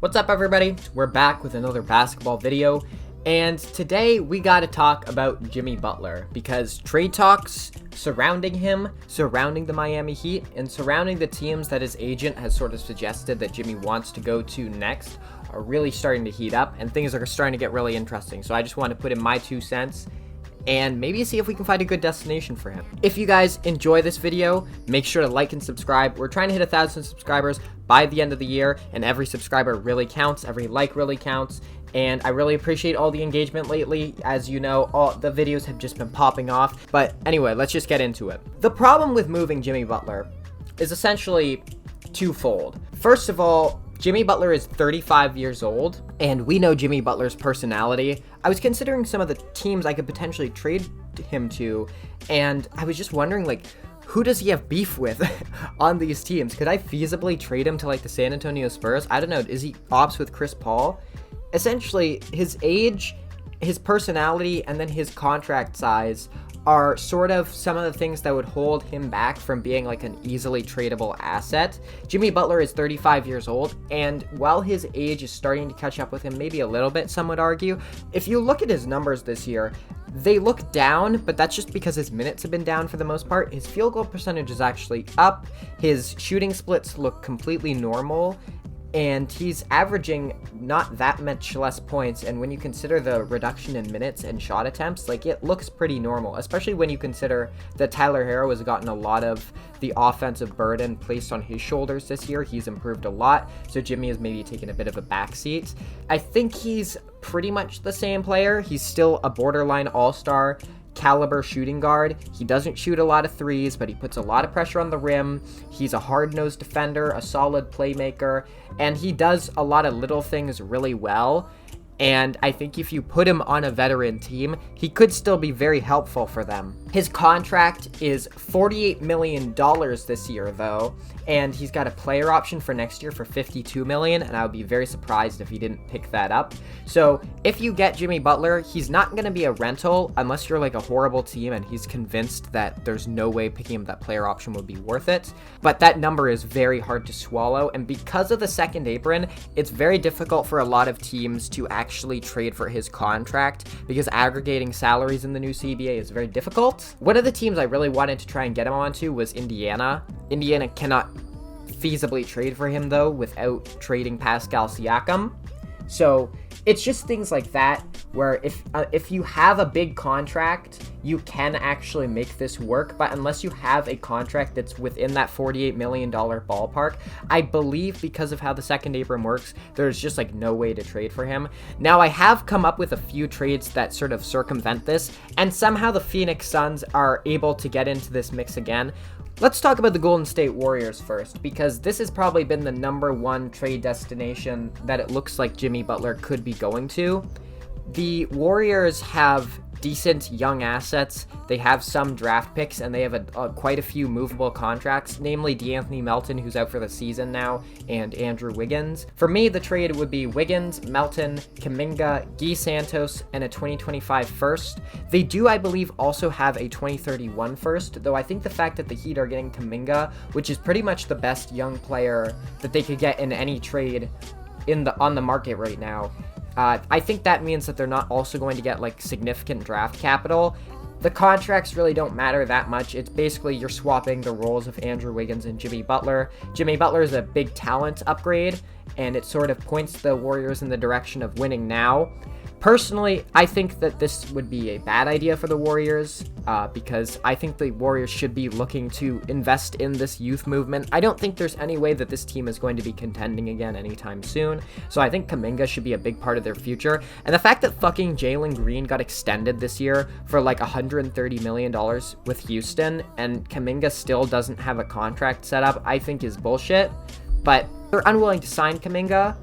What's up, everybody? We're back with another basketball video, and today we gotta talk about Jimmy Butler because trade talks surrounding him, surrounding the Miami Heat, and surrounding the teams that his agent has sort of suggested that Jimmy wants to go to next are really starting to heat up, and things are starting to get really interesting. So I just want to put in my 2 cents and maybe see if we can find a good destination for him. If you guys enjoy this video, make sure to like and subscribe. We're trying to hit 1,000 subscribers by the end of the year, and every subscriber really counts, every like really counts, and I really appreciate all the engagement lately. As you know, all the videos have just been popping off. But anyway, let's just get into it. The problem with moving Jimmy Butler is essentially twofold. First of all, Jimmy Butler is 35 years old, and we know Jimmy Butler's personality. I was considering some of the teams I could potentially trade him to, and I was just wondering, like, who does he have beef with on these teams? Could I feasibly trade him to, like, the San Antonio Spurs? I don't know. Is he ops with Chris Paul? Essentially, his age, his personality, and then his contract size are sort of some of the things that would hold him back from being like an easily tradable asset. Jimmy Butler is 35 years old, and while his age is starting to catch up with him, maybe a little bit, some would argue, if you look at his numbers this year, they look down, but that's just because his minutes have been down for the most part. His field goal percentage is actually up. His shooting splits look completely normal, and he's averaging not that much less points, and when you consider the reduction in minutes and shot attempts, like, it looks pretty normal, especially when you consider that Tyler Herro has gotten a lot of the offensive burden placed on his shoulders this year. He's improved a lot, so Jimmy has maybe taken a bit of a backseat. I think he's pretty much the same player. He's still a borderline all-star caliber shooting guard. He doesn't shoot a lot of threes, but he puts a lot of pressure on the rim. He's a hard-nosed defender, a solid playmaker, and he does a lot of little things really well. And I think if you put him on a veteran team, he could still be very helpful for them. His contract is $48 million this year, though, and he's got a player option for next year for $52 million, and I would be very surprised if he didn't pick that up. So if you get Jimmy Butler, he's not going to be a rental unless you're like a horrible team and he's convinced that there's no way picking him that player option would be worth it. But that number is very hard to swallow, and because of the second apron, it's very difficult for a lot of teams to actually trade for his contract because aggregating salaries in the new CBA is very difficult. One of the teams I really wanted to try and get him onto was Indiana. Indiana cannot feasibly trade for him, though, without trading Pascal Siakam. So it's just things like that where if you have a big contract, you can actually make this work. But unless you have a contract that's within that $48 million ballpark, I believe because of how the second apron works, there's just like no way to trade for him. Now, I have come up with a few trades that sort of circumvent this, and somehow the Phoenix Suns are able to get into this mix again. Let's talk about the Golden State Warriors first, because this has probably been the #1 trade destination that it looks like Jimmy Butler could be going to. The Warriors have decent young assets. They have some draft picks, and they have quite a few movable contracts, namely DeAnthony Melton, who's out for the season now, and Andrew Wiggins. For me, the trade would be Wiggins, Melton, Kuminga, Guy Santos, and a 2025 first. They do, I believe, also have a 2031 first, though I think the fact that the Heat are getting Kuminga, which is pretty much the best young player that they could get in any trade on the market right now, I think that means that they're not also going to get like significant draft capital. The contracts really don't matter that much. It's basically you're swapping the roles of Andrew Wiggins and Jimmy Butler. Jimmy Butler is a big talent upgrade, and it sort of points the Warriors in the direction of winning now. Personally, I think that this would be a bad idea for the Warriors because I think the Warriors should be looking to invest in this youth movement. I don't think there's any way that this team is going to be contending again anytime soon, so I think Kuminga should be a big part of their future. And the fact that fucking Jalen Green got extended this year for like $130 million with Houston, and Kuminga still doesn't have a contract set up, I think is bullshit. But they're unwilling to sign Kuminga,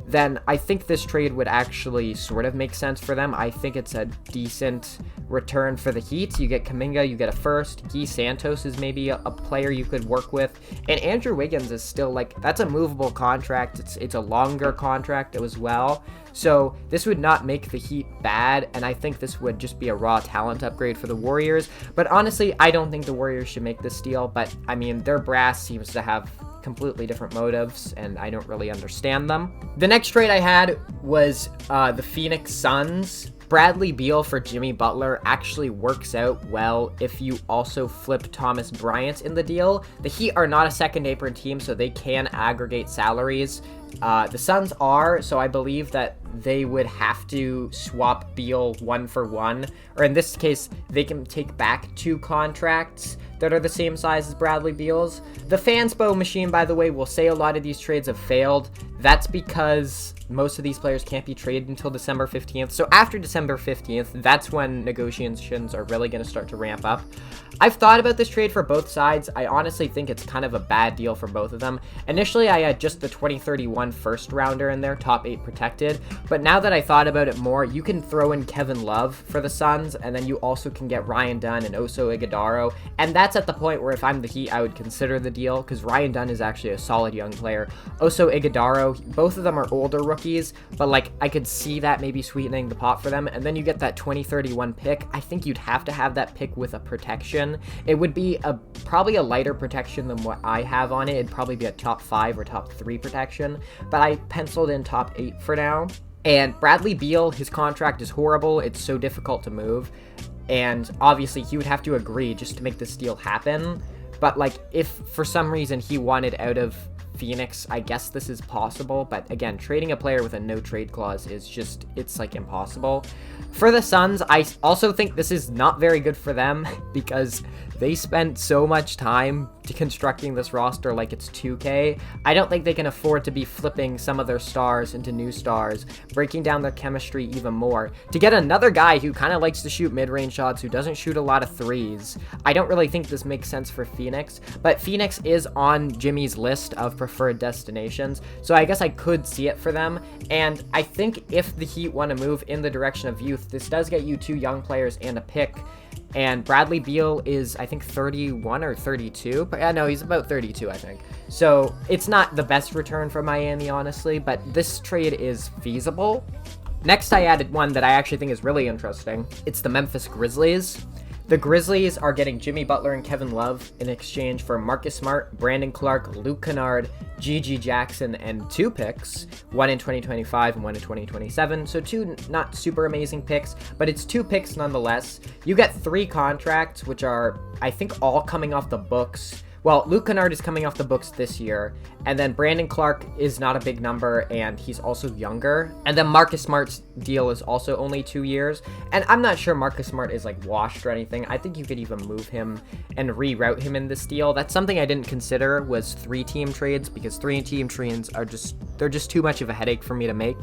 then I think this trade would actually sort of make sense for them. I think it's a decent return for the Heat. You get Kuminga, you get a first. Guy Santos is maybe a player you could work with. And Andrew Wiggins is still like, that's a movable contract. It's a longer contract as well. So this would not make the Heat bad, and I think this would just be a raw talent upgrade for the Warriors. But honestly, I don't think the Warriors should make this deal, but I mean, their brass seems to have completely different motives, and I don't really understand them. The next trade I had was the Phoenix Suns. Bradley Beal for Jimmy Butler actually works out well if you also flip Thomas Bryant in the deal. The Heat are not a second apron team, so they can aggregate salaries. The Suns are, so I believe that they would have to swap Beal 1-for-1, or in this case, they can take back 2 contracts that are the same size as Bradley Beal's. The Fanspo machine, by the way, will say a lot of these trades have failed. That's because most of these players can't be traded until December 15th. So after December 15th, that's when negotiations are really going to start to ramp up. I've thought about this trade for both sides. I honestly think it's kind of a bad deal for both of them. Initially, I had just the 2031 first rounder in there, top 8 protected. But now that I thought about it more, you can throw in Kevin Love for the Suns, and then you also can get Ryan Dunn and Oso Ighodaro. And that's at the point where if I'm the Heat, I would consider the deal, because Ryan Dunn is actually a solid young player. Oso Ighodaro, both of them are older rookies, but like I could see that maybe sweetening the pot for them. And then you get that 2031 pick. I think you'd have to have that pick with a protection. It would be probably a lighter protection than what I have on it. It'd probably be a top 5 or top 3 protection, but I penciled in top 8 for now. And Bradley Beal, his contract is horrible. It's so difficult to move. And obviously he would have to agree just to make this deal happen. But like if for some reason he wanted out of Phoenix, I guess this is possible. But again, trading a player with a no trade clause is just, it's like impossible. For the Suns, I also think this is not very good for them because they spent so much time constructing this roster like it's 2K. I don't think they can afford to be flipping some of their stars into new stars, breaking down their chemistry even more. To get another guy who kind of likes to shoot mid-range shots, who doesn't shoot a lot of threes, I don't really think this makes sense for Phoenix, but Phoenix is on Jimmy's list of preferred destinations, so I guess I could see it for them. And I think if the Heat want to move in the direction of youth, this does get you 2 young players and a pick. And Bradley Beal is, I think, 31 or 32. But yeah, no, he's about 32, I think. So it's not the best return for Miami, honestly, but this trade is feasible. Next, I added one that I actually think is really interesting. It's the Memphis Grizzlies. The Grizzlies are getting Jimmy Butler and Kevin Love in exchange for Marcus Smart, Brandon Clark, Luke Kennard, G.G. Jackson, and 2 picks, one in 2025 and one in 2027. So 2 not super amazing picks, but it's 2 picks nonetheless. You get 3 contracts, which are, I think, all coming off the books. Well, Luke Kennard is coming off the books this year, and then Brandon Clark is not a big number, and he's also younger. And then Marcus Smart's deal is also only 2 years, and I'm not sure Marcus Smart is like washed or anything. I think you could even move him and reroute him in this deal. That's something I didn't consider was 3-team trades, because 3-team trades are they're just too much of a headache for me to make.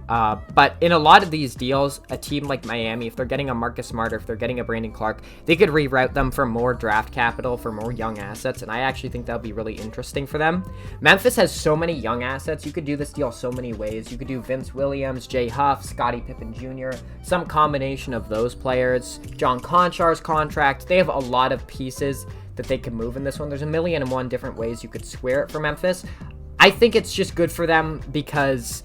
But in a lot of these deals, a team like Miami, if they're getting a Marcus Smart or if they're getting a Brandon Clark, they could reroute them for more draft capital, for more young assets, and I actually think that'll be really interesting for them. Memphis has so many young assets. You could do this deal so many ways. You could do Vince Williams, Jay Huff, Scottie Pippen Jr., some combination of those players. John Konchar's contract. They have a lot of pieces that they can move in this one. There's 1,000,001 different ways you could square it for Memphis. I think it's just good for them because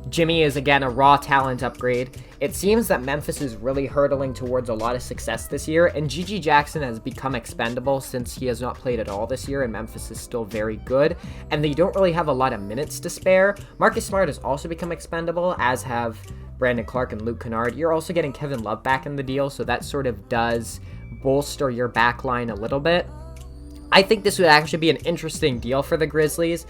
Jimmy is, again, a raw talent upgrade. It seems that Memphis is really hurtling towards a lot of success this year, and G.G. Jackson has become expendable since he has not played at all this year, and Memphis is still very good, and they don't really have a lot of minutes to spare. Marcus Smart has also become expendable, as have Brandon Clark and Luke Kennard. You're also getting Kevin Love back in the deal, so that sort of does bolster your back line a little bit. I think this would actually be an interesting deal for the Grizzlies.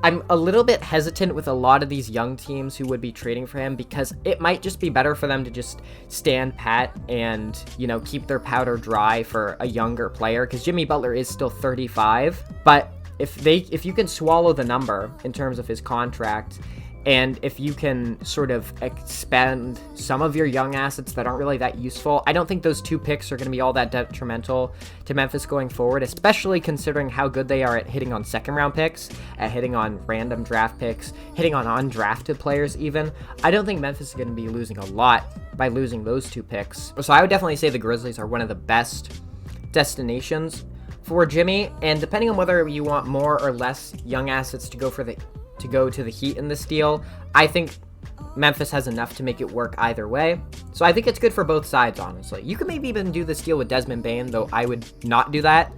I'm a little bit hesitant with a lot of these young teams who would be trading for him because it might just be better for them to just stand pat and, you know, keep their powder dry for a younger player, because Jimmy Butler is still 35. But if you can swallow the number in terms of his contract, and if you can sort of expend some of your young assets that aren't really that useful, I don't think those 2 picks are going to be all that detrimental to Memphis going forward, especially considering how good they are at hitting on second-round picks, at hitting on random draft picks, hitting on undrafted players even. I don't think Memphis is going to be losing a lot by losing those 2 picks. So I would definitely say the Grizzlies are one of the best destinations for Jimmy, and depending on whether you want more or less young assets to go to the Heat in this deal, I think Memphis has enough to make it work either way. So I think it's good for both sides, honestly. You could maybe even do this deal with Desmond Bane, though I would not do that.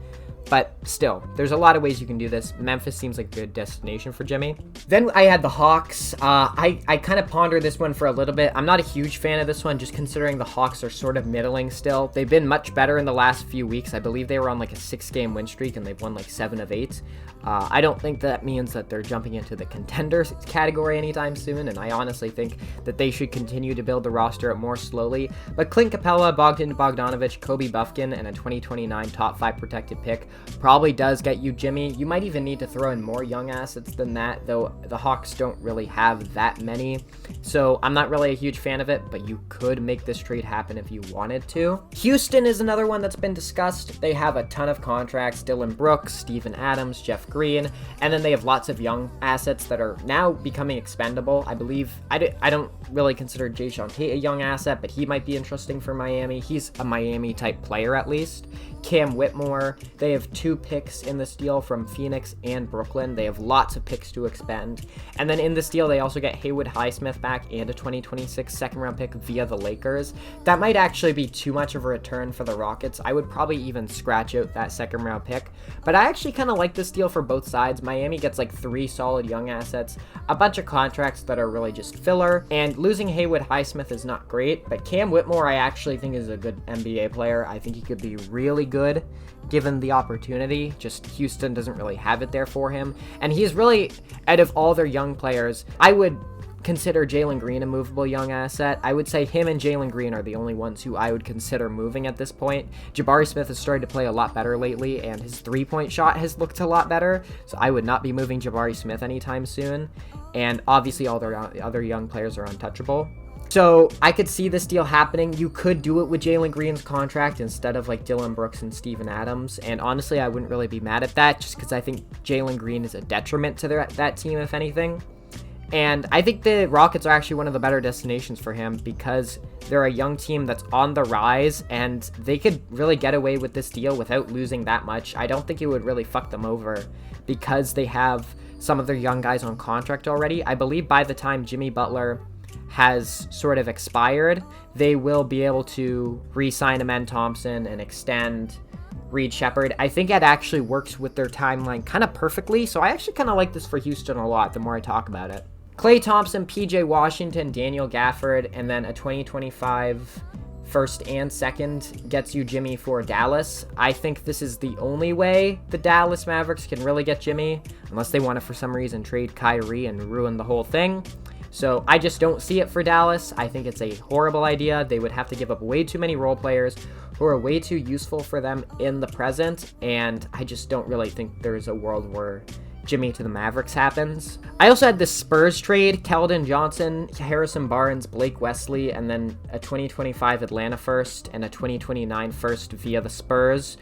But still, there's a lot of ways you can do this. Memphis seems like a good destination for Jimmy. Then I had the Hawks. I kind of pondered this one for a little bit. I'm not a huge fan of this one, just considering the Hawks are sort of middling still. They've been much better in the last few weeks. I believe they were on like a 6-game win streak, and they've won like 7 of 8. I don't think that means that they're jumping into the contenders category anytime soon, and I honestly think that they should continue to build the roster up more slowly. But Clint Capella, Bogdan Bogdanovic, Kobe Buffkin, and a 2029 top 5 protected pick probably does get you Jimmy. You might even need to throw in more young assets than that, though the Hawks don't really have that many. So I'm not really a huge fan of it, but you could make this trade happen if you wanted to. Houston is another one that's been discussed. They have a ton of contracts: Dylan Brooks, Steven Adams, Jeff Green, and then they have lots of young assets that are now becoming expendable. I believe, I don't really consider Jae'Sean Tate a young asset, but he might be interesting for Miami. He's a Miami type player at least. Cam Whitmore, they have 2 picks in this deal from Phoenix and Brooklyn. They have lots of picks to expend. And then in this deal, they also get Haywood Highsmith back and a 2026 second round pick via the Lakers. That might actually be too much of a return for the Rockets. I would probably even scratch out that second round pick. But I actually kind of like this deal for both sides. Miami gets like 3 solid young assets, a bunch of contracts that are really just filler, and losing Haywood Highsmith is not great. But Cam Whitmore, I actually think is a good NBA player. I think he could be really good given the opportunity. Just Houston doesn't really have it there for him, and he's really, out of all their young players, I would consider Jalen Green a movable young asset. I would say him and Jalen Green are the only ones who I would consider moving at this point. Jabari Smith has started to play a lot better lately, and his 3-point shot has looked a lot better, so I would not be moving Jabari Smith anytime soon. And obviously all their other young players are untouchable. So I could see this deal happening. You could do it with Jalen Green's contract instead of like Dylan Brooks and Steven Adams. And honestly, I wouldn't really be mad at that, just because I think Jalen Green is a detriment to that team, if anything. And I think the Rockets are actually one of the better destinations for him, because they're a young team that's on the rise, and they could really get away with this deal without losing that much. I don't think it would really fuck them over, because they have some of their young guys on contract already. I believe by the time Jimmy Butler has sort of expired, they will be able to re-sign Amen Thompson and extend Reed Shepherd. I think it actually works with their timeline kind of perfectly, so I actually kind of like this for Houston a lot the more I talk about it. Klay Thompson, PJ Washington, Daniel Gafford, and then a 2025 first and second gets you Jimmy for Dallas. I think this is the only way the Dallas Mavericks can really get Jimmy, unless they want to for some reason trade Kyrie and ruin the whole thing. So I just don't see it for Dallas. I think it's a horrible idea. They would have to give up way too many role players who are way too useful for them in the present, and I just don't really think there's a world where Jimmy to the Mavericks happens. I also had the Spurs trade: Keldon Johnson, Harrison Barnes, Blake Wesley, and then a 2025 Atlanta first and a 2029 first via the Spurs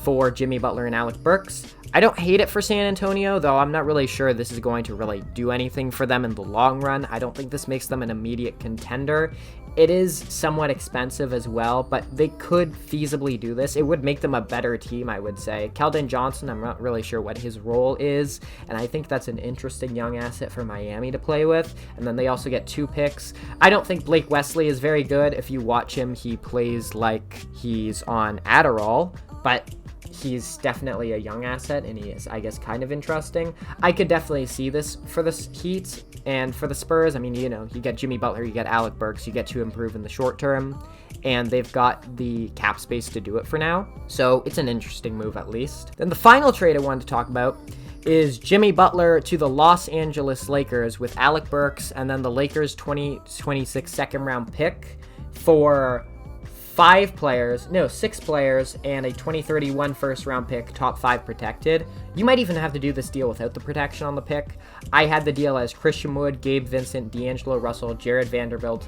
for Jimmy Butler and Alec Burks. I don't hate it for San Antonio, though I'm not really sure this is going to really do anything for them in the long run. I don't think this makes them an immediate contender. It is somewhat expensive as well, but they could feasibly do this. It would make them a better team, I would say. Keldon Johnson, I'm not really sure what his role is, and I think that's an interesting young asset for Miami to play with. And then they also get 2 picks. I don't think Blake Wesley is very good. If you watch him, he plays like he's on Adderall, but he's definitely a young asset, and he is, I guess, kind of interesting. I could definitely see this for the Heat and for the Spurs. I mean, you know, you get Jimmy Butler, you get Alec Burks, you get to improve in the short term, and they've got the cap space to do it for now. So it's an interesting move, at least. Then the final trade I wanted to talk about is Jimmy Butler to the Los Angeles Lakers with Alec Burks, and then the Lakers 2026 second round pick for 6 players, and a 2031 first round pick, top 5 protected. You might even have to do this deal without the protection on the pick. I had the deal as Christian Wood, Gabe Vincent, D'Angelo Russell, Jared Vanderbilt,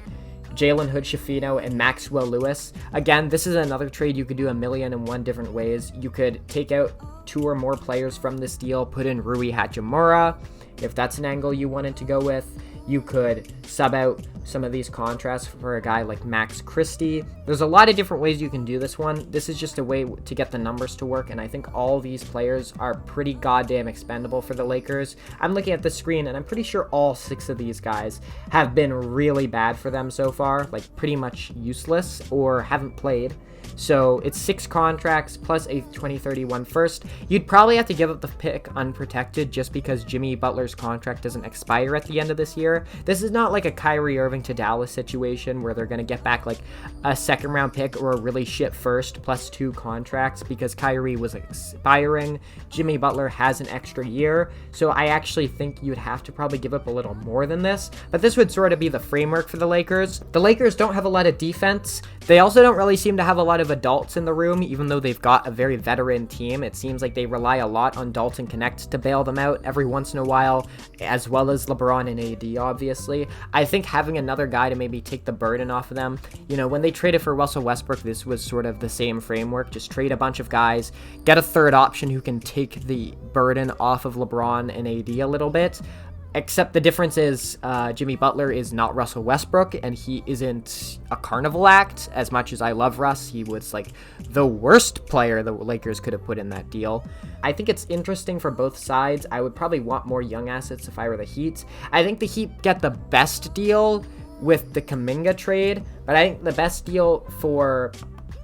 Jalen Hood-Schifino, and Maxwell Lewis. Again, this is another trade you could do 1,000,001 different ways. You could take out 2 or more players from this deal, put in Rui Hachimura, if that's an angle you wanted to go with. You could sub out some of these contracts for a guy like Max Christie. There's a lot of different ways you can do this one. This is just a way to get the numbers to work, and I think all these players are pretty goddamn expendable for the Lakers. I'm looking at the screen, and I'm pretty sure all 6 of these guys have been really bad for them so far, like pretty much useless or haven't played. So it's 6 contracts plus a 2031 first. You'd probably have to give up the pick unprotected just because Jimmy Butler's contract doesn't expire at the end of this year. This is not like a Kyrie Irving to Dallas situation where they're going to get back like a second round pick or a really shit first plus 2 contracts because Kyrie was expiring. Jimmy Butler has an extra year. So I actually think you'd have to probably give up a little more than this. But this would sort of be the framework for the Lakers. The Lakers don't have a lot of defense. They also don't really seem to have a lot of adults in the room, even though they've got a very veteran team. It seems like they rely a lot on Dalton Connect to bail them out every once in a while, as well as LeBron and AD, obviously. I think having another guy to maybe take the burden off of them, you know, when they traded for Russell Westbrook, this was sort of the same framework. Just trade a bunch of guys, get a third option who can take the burden off of LeBron and AD a little bit. Except the difference is Jimmy Butler is not Russell Westbrook, and he isn't a carnival act. As much as I love Russ, he was like the worst player the Lakers could have put in that deal. I think it's interesting for both sides. I would probably want more young assets if I were the Heat. I think the Heat get the best deal with the Kuminga trade, but I think the best deal for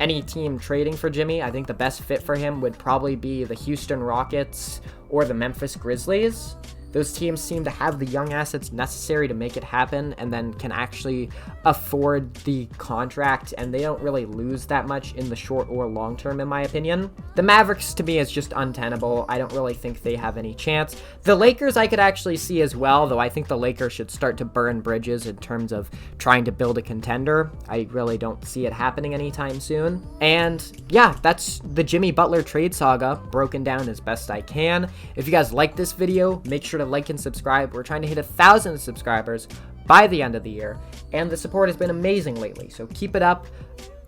any team trading for Jimmy, I think the best fit for him would probably be the Houston Rockets or the Memphis Grizzlies. Those teams seem to have the young assets necessary to make it happen and then can actually afford the contract, and they don't really lose that much in the short or long term, in my opinion. The Mavericks, to me, is just untenable. I don't really think they have any chance. The Lakers I could actually see as well, though I think the Lakers should start to burn bridges in terms of trying to build a contender. I really don't see it happening anytime soon. And yeah, that's the Jimmy Butler trade saga broken down as best I can. If you guys like this video, make sure to like and subscribe. We're trying to hit 1,000 subscribers by the end of the year, and the support has been amazing lately, so keep it up.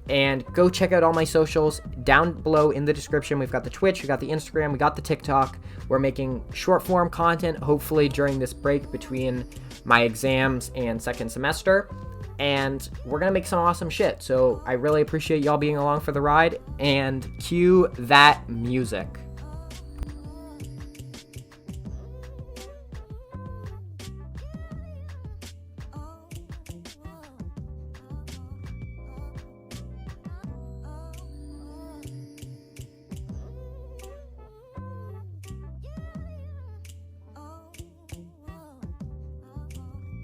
And go check out all my socials down below in the description. We've got the Twitch, we got the Instagram, we got the TikTok. We're making short form content, hopefully during this break between my exams and second semester, and we're gonna make some awesome shit. So I really appreciate y'all being along for the ride, and cue that music.